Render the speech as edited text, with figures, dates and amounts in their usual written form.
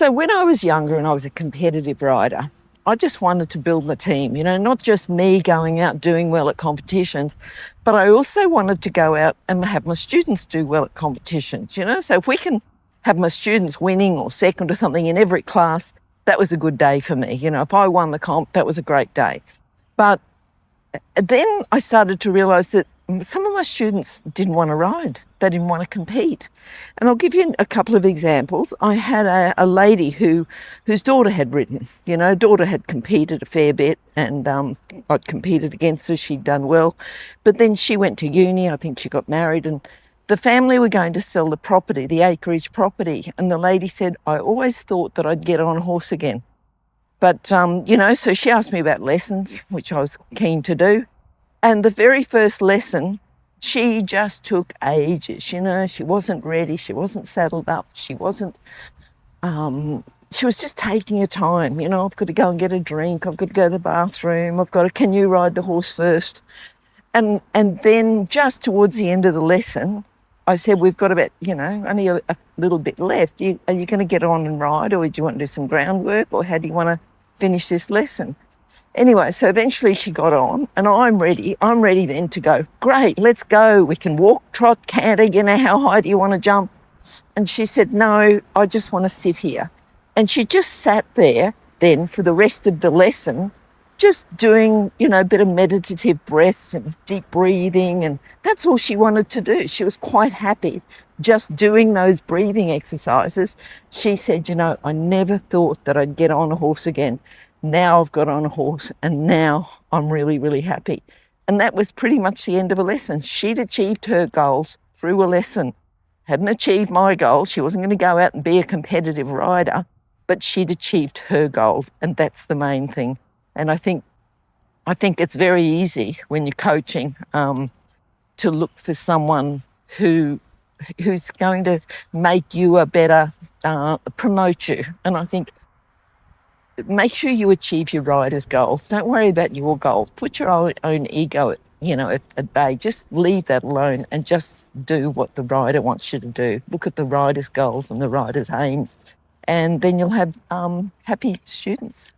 So when I was younger and I was a competitive rider, I just wanted to build my team, not just me going out doing well at competitions, but I also wanted to go out and have my students do well at competitions. So if we can have my students winning or second or something in every class, that was a good day for me. If I won the comp, that was a great day. But then I started to realise that some of my students didn't want to ride. They didn't want to compete. And I'll give you a couple of examples. I had a lady whose daughter had ridden. Daughter had competed a fair bit, and I'd competed against her. She'd done well. But then she went to uni. I think she got married, and the family were going to sell the property, the acreage property. And the lady said, I always thought that I'd get on a horse again. But, so she asked me about lessons, which I was keen to do. And the very first lesson, she just took ages. She wasn't ready. She wasn't saddled up. She was just taking her time. I've got to go and get a drink. I've got to go to the bathroom. can you ride the horse first? And then just towards the end of the lesson, I said, we've got about, only a little bit left. Are you going to get on and ride, or do you want to do some groundwork, or how do you want to finish this lesson? Anyway, so eventually she got on, and I'm ready. I'm ready then to go, great, let's go. We can walk, trot, canter, how high do you want to jump? And she said, no, I just want to sit here. And she just sat there then for the rest of the lesson, just doing, a bit of meditative breaths and deep breathing. And that's all she wanted to do. She was quite happy just doing those breathing exercises. She said, I never thought that I'd get on a horse again. Now I've got on a horse, and now I'm really, really happy. And that was pretty much the end of a lesson. She'd achieved her goals through a lesson. Hadn't achieved my goals. She wasn't going to go out and be a competitive rider, but she'd achieved her goals, and that's the main thing. And I think it's very easy when you're coaching to look for someone who's going to make you a better, promote you. And I think make sure you achieve your rider's goals. Don't worry about your goals. Put your own ego at bay. Just leave that alone and just do what the rider wants you to do. Look at the rider's goals and the rider's aims, and then you'll have happy students.